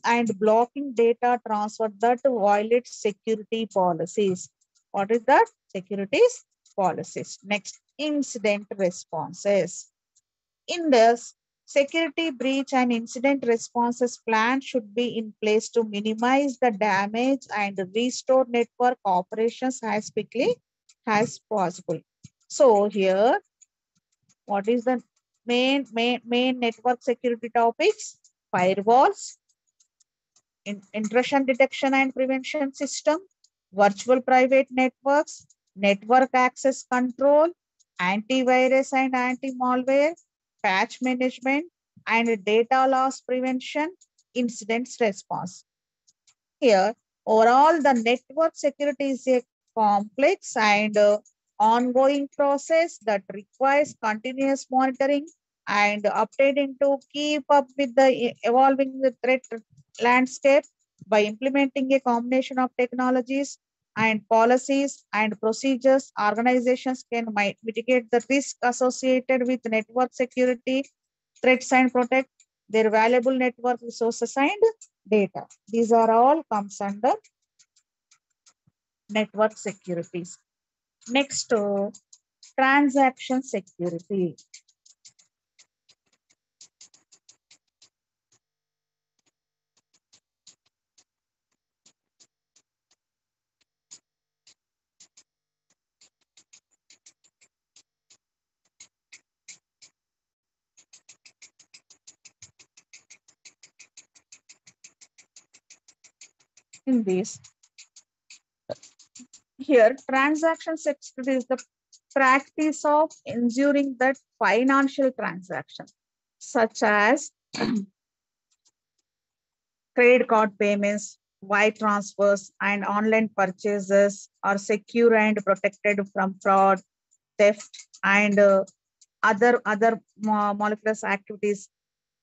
and blocking data transfer that violates security policies. What is that? Securities policies. Next, incident responses. In this, security breach and incident responses plan should be in place to minimize the damage and restore network operations as quickly as possible. So here, what is the main network security topics? Firewalls, intrusion detection and prevention system, virtual private networks, network access control, antivirus and anti-malware, patch management, and data loss prevention, incidents response. Here, overall, the network security is a complex and ongoing process that requires continuous monitoring and updating to keep up with the evolving threat landscape. By implementing a combination of technologies and policies and procedures, organizations can mitigate the risk associated with network security threats and protect their valuable network resources and data. These are all comes under network securities. Next, transaction security. In this, here, transaction security is the practice of ensuring that financial transactions, such as credit card payments, wire transfers, and online purchases, are secure and protected from fraud, theft, and other molecular activities.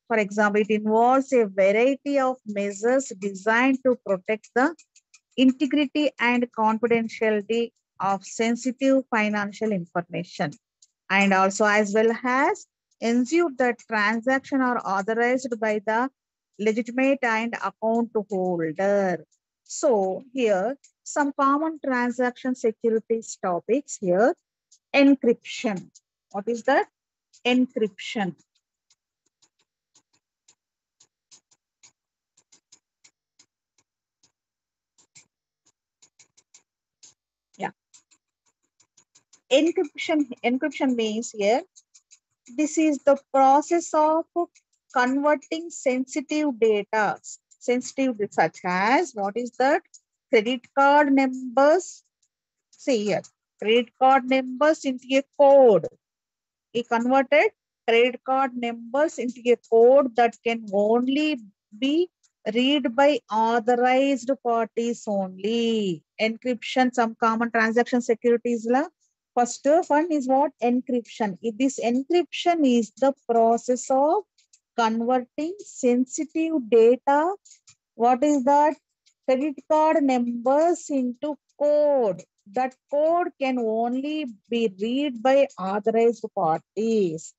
For example, it involves a variety of measures designed to protect the integrity and confidentiality of sensitive financial information, and also as well as ensure that transactions are authorized by the legitimate and account holder. So here, some common transaction securities topics here. Encryption. What is that? Encryption. Yeah. Encryption means here, this is the process of converting sensitive such as, what is that? Credit card numbers. See here, credit card numbers into a code. He converted credit card numbers into a code that can only be read by authorized parties only. Encryption, some common transaction securities law. First one is what? Encryption. This encryption is the process of converting sensitive data. What is that? Credit card numbers into code. That code can only be read by authorized parties.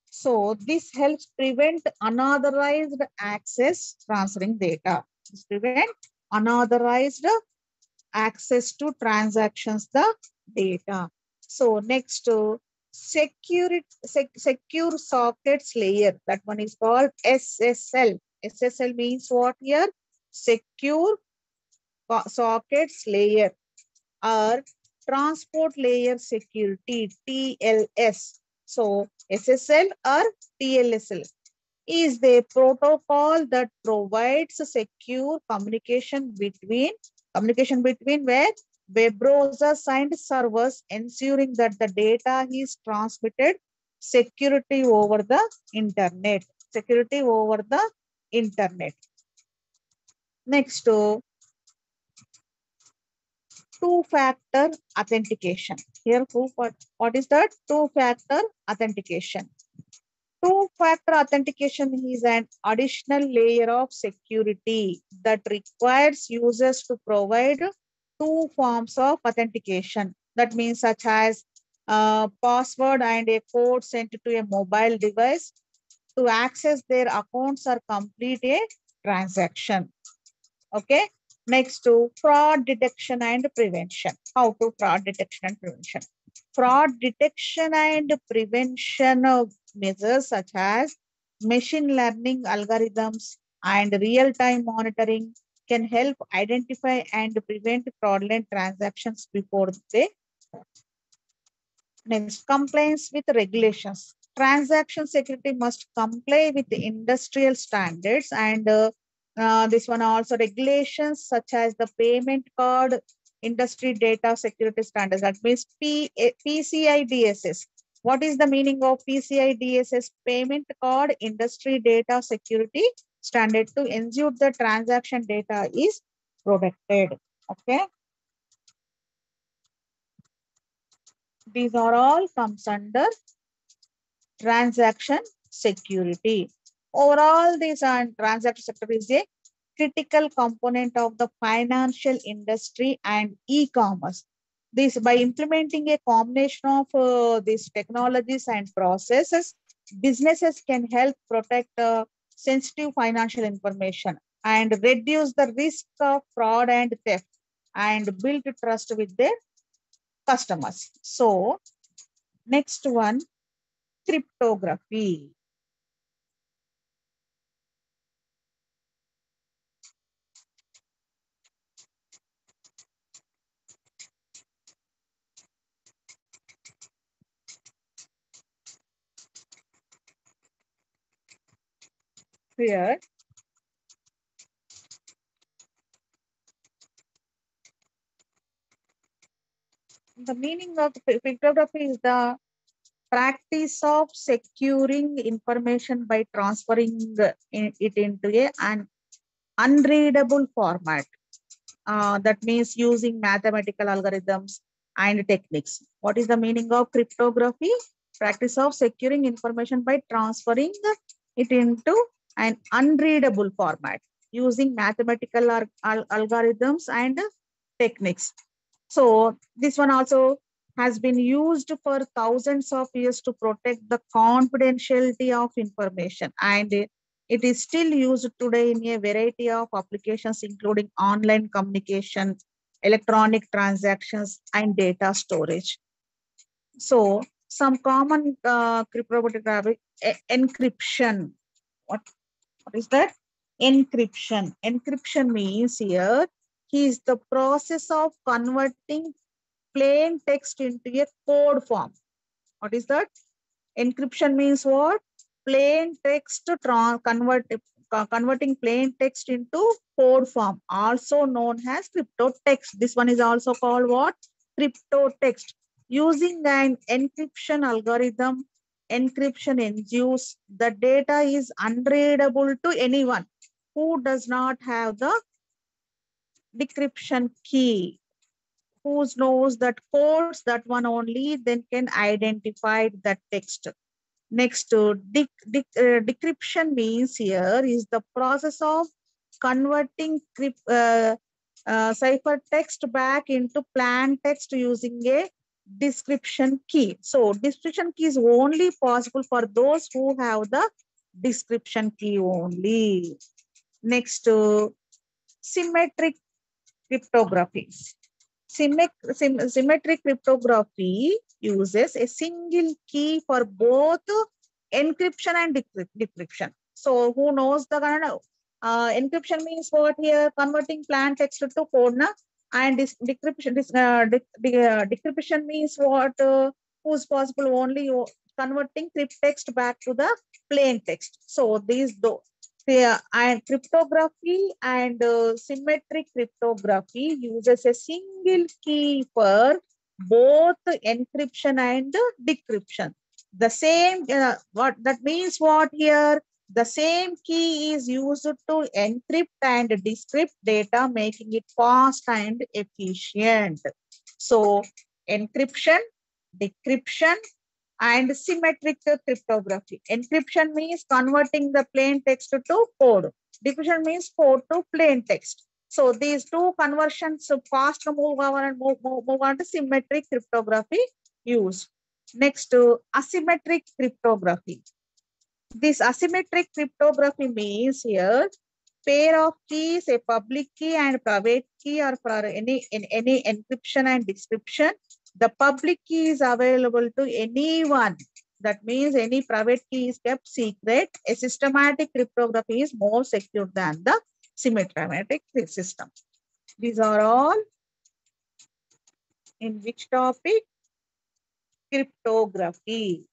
So this helps prevent unauthorized access transferring data. This prevent unauthorized access to transactions, the data. So next, secure sockets layer. That one is called SSL. SSL means what here? Secure sockets layer or transport layer security, TLS. So SSL or TLSL is the protocol that provides secure communication between where web browsers and servers, ensuring that the data is transmitted security over the internet. Security over the internet. Next, two-factor authentication. Here, what is that? Two-factor authentication. Two-factor authentication is an additional layer of security that requires users to provide two forms of authentication. That means such as password and a code sent to a mobile device to access their accounts or complete a transaction. Okay. Next to fraud detection and prevention. How to fraud detection and prevention. Fraud detection and prevention of measures such as machine learning algorithms and real-time monitoring can help identify and prevent fraudulent transactions before they. Next, compliance with regulations. Transaction security must comply with the industrial standards and this one also regulations such as the payment card industry data security standards. That means PCI DSS. What is the meaning of PCI DSS? Payment card industry data security standard to ensure the transaction data is protected. Okay. These are all comes under transaction security. Overall, this transaction sector is a critical component of the financial industry and e-commerce. This by implementing a combination of these technologies and processes, businesses can help protect sensitive financial information and reduce the risk of fraud and theft and build trust with their customers. So, next one, cryptography. Here, the meaning of cryptography is the practice of securing information by transferring it into an unreadable format. That means using mathematical algorithms and techniques. What is the meaning of cryptography? Practice of securing information by transferring it into an unreadable format using mathematical algorithms and techniques. So this one also has been used for thousands of years to protect the confidentiality of information, and it is still used today in a variety of applications, including online communication, electronic transactions, and data storage. So some common cryptographic encryption. What is that? Encryption. Encryption means here is the process of converting plain text into a code form. What is that? Encryption means what? Plain text converting plain text into code form, also known as cryptotext. This one is also called what? Cryptotext. Using an encryption algorithm, encryption ensures the data is unreadable to anyone who does not have the decryption key, who knows that codes that one only then can identify that text. Next, decryption means here is the process of converting ciphertext back into plain text using a description key. So description key is only possible for those who have the description key only. Next, symmetric cryptography. Symmetric cryptography uses a single key for both encryption and decryption. So who knows the kind of encryption means what here? Converting plain text to code, na? And decryption means what? Who's possible only converting crypt text back to the plain text. So these yeah, and cryptography and symmetric cryptography uses a single key for both encryption and decryption. The same, what that means what here? The same key is used to encrypt and decrypt data, making it fast and efficient. So encryption, decryption, and symmetric cryptography. Encryption means converting the plain text to code. Decryption means code to plain text. So these two conversions fast move on and move on to symmetric cryptography use. Next, asymmetric cryptography. This asymmetric cryptography means here pair of keys, a public key and private key, or for any encryption and decryption. The public key is available to anyone. That means any private key is kept secret. A systematic cryptography is more secure than the symmetric system. These are all in which topic? Cryptography.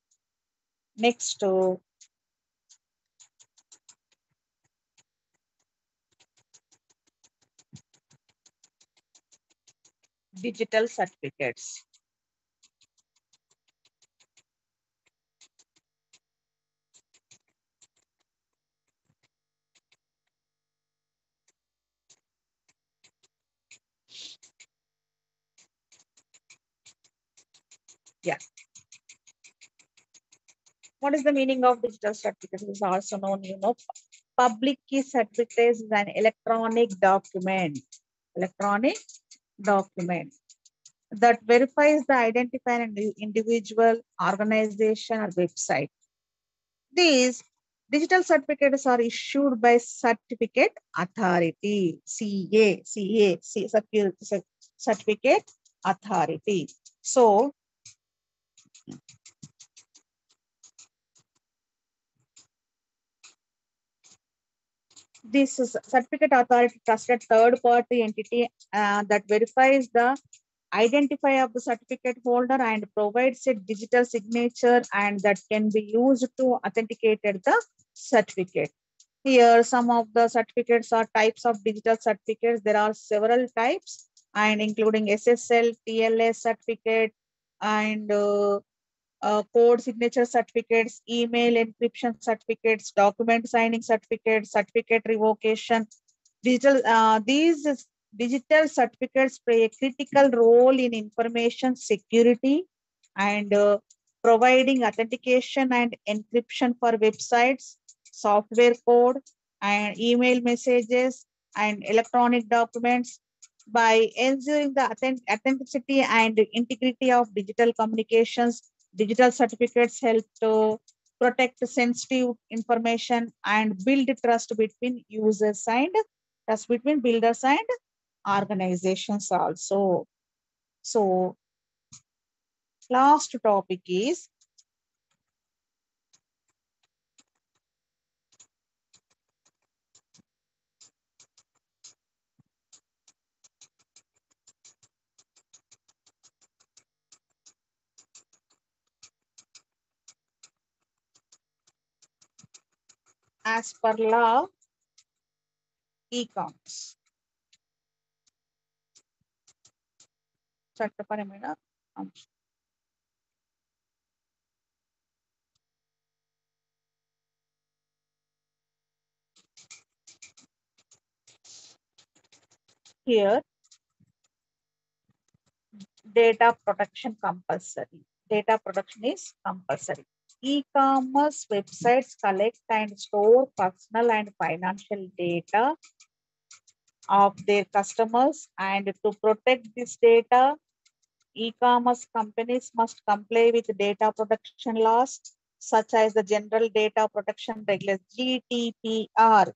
Next, digital certificates. Yeah. What is the meaning of digital certificate? It is also known, public key certificate is an electronic document. Electronic document that verifies the identifier and individual, organization, or website. These digital certificates are issued by Certificate Authority, Certificate Authority. So, this is certificate authority trusted third party entity that verifies the identify of the certificate holder and provides a digital signature and that can be used to authenticate the certificate. Here, some of the certificates are types of digital certificates. There are several types and including SSL, TLS certificate and code signature certificates, email encryption certificates, document signing certificates, certificate revocation. These digital certificates play a critical role in information security and providing authentication and encryption for websites, software code, and email messages and electronic documents. By ensuring the authenticity and integrity of digital communications, digital certificates help to protect sensitive information and build trust between users and trust between builders and organizations also. So last topic is as per law e-commerce. చట్టపరమైన అంశం. Here data protection compulsory. Data protection is compulsory. E-commerce websites collect and store personal and financial data of their customers, and to protect this data, e-commerce companies must comply with data protection laws such as the General Data Protection Regulation GDPR.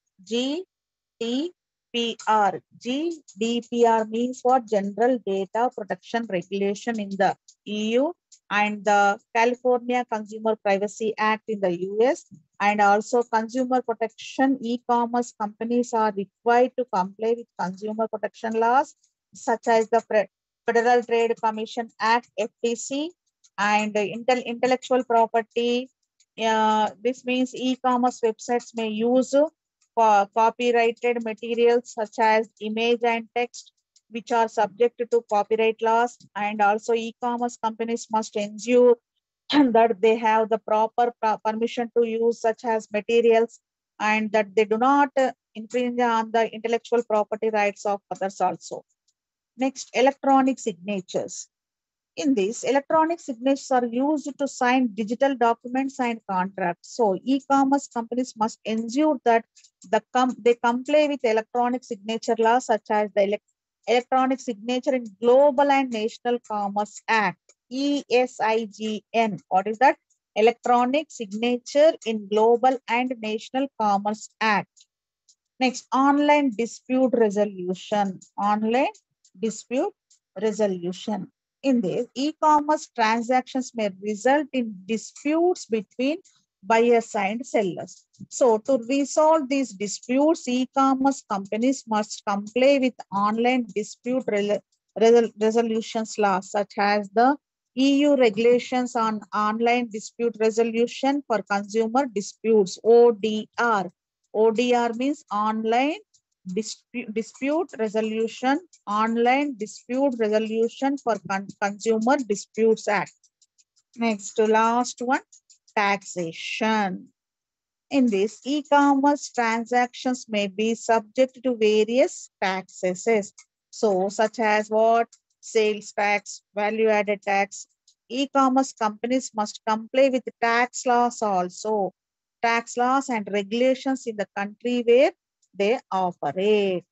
GDPR means what? General Data Protection Regulation in the EU. and the California Consumer Privacy Act in the US, and also consumer protection. E-commerce companies are required to comply with consumer protection laws such as the Federal Trade Commission Act (FTC) and intellectual property. This means e-commerce websites may use copyrighted materials such as image and text which are subject to copyright laws, and also e-commerce companies must ensure that they have the proper permission to use such as materials, and that they do not infringe on the intellectual property rights of others also. Next, electronic signatures. In this, electronic signatures are used to sign digital documents and contracts. So, e-commerce companies must ensure that they comply with electronic signature laws such as the Electronic Signature in Global and National Commerce Act, ESIGN. What is that? Electronic Signature in Global and National Commerce Act. Next, online dispute resolution. Online dispute resolution. In this, e-commerce transactions may result in disputes between buyers and sellers. So, to resolve these disputes, e-commerce companies must comply with online dispute resolutions laws, such as the EU regulations on online dispute resolution for consumer disputes, ODR. ODR means online dispute resolution, online dispute resolution for consumer disputes act. Next to last one, taxation. In this, e-commerce transactions may be subject to various taxes. So, such as what? Sales tax, value-added tax. E-commerce companies must comply with tax laws also. Tax laws and regulations in the country where they operate.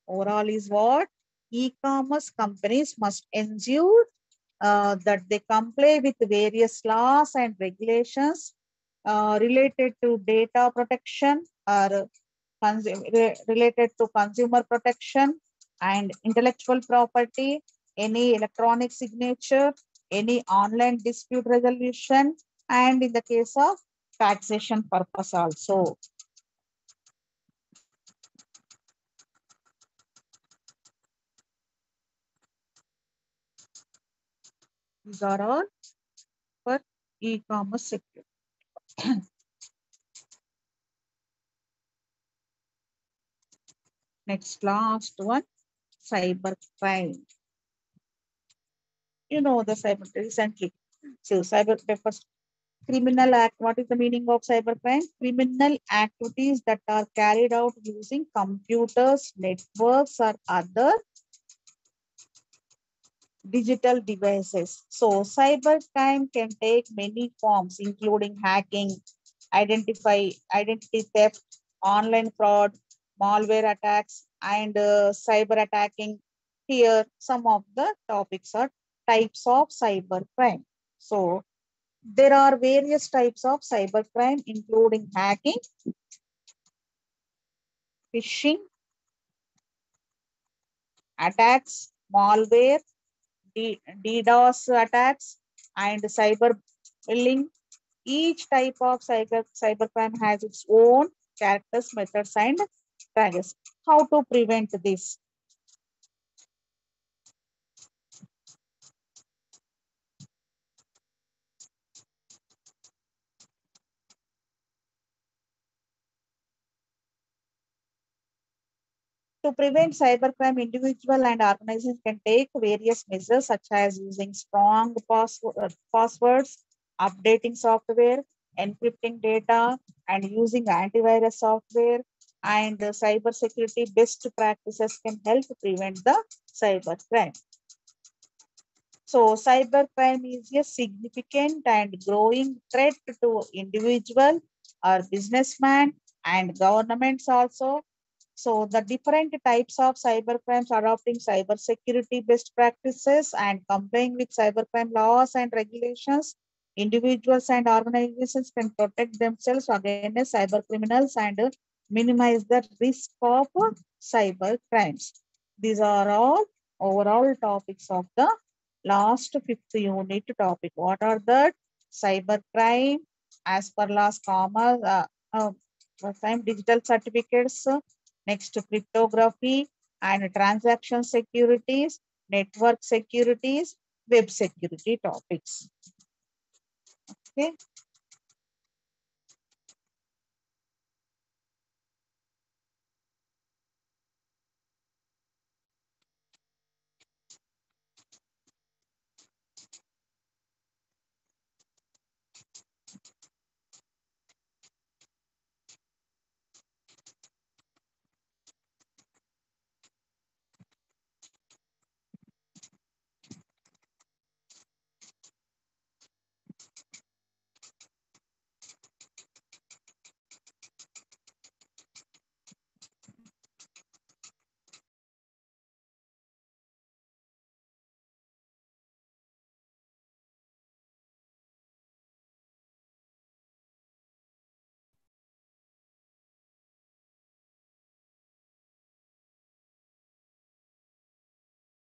Overall is what? E-commerce companies must ensure that they comply with various laws and regulations related to data protection or related to consumer protection and intellectual property, any electronic signature, any online dispute resolution, and in the case of taxation purpose also. These are all for e-commerce security. Next, last one, cyber crime. You know the cyber recently. So cyber first criminal act. What is the meaning of cybercrime? Criminal activities that are carried out using computers, networks, or other digital devices. So cybercrime can take many forms, including hacking, identity theft, online fraud, malware attacks, and cyber attacking. Here, some of the topics are types of cybercrime. So there are various types of cybercrime, including hacking, phishing, attacks, malware, DDoS attacks, and cyberbullying. Each type of cybercrime has its own characters, methods, and targets. How to prevent this? To prevent cybercrime, individual and organizations can take various measures such as using strong passwords, updating software, encrypting data, and using antivirus software. And cyber security best practices can help prevent the cybercrime. So cybercrime is a significant and growing threat to individual or businessmen and governments also. So the different types of cybercrimes, adopting cybersecurity best practices and complying with cybercrime laws and regulations, individuals and organizations can protect themselves against cyber criminals and minimize the risk of cyber crimes. These are all overall topics of the Last fifth unit topic. What are the cybercrime as per last commerce? Time digital certificates. Next cryptography and transaction securities, network securities, web security topics. Okay.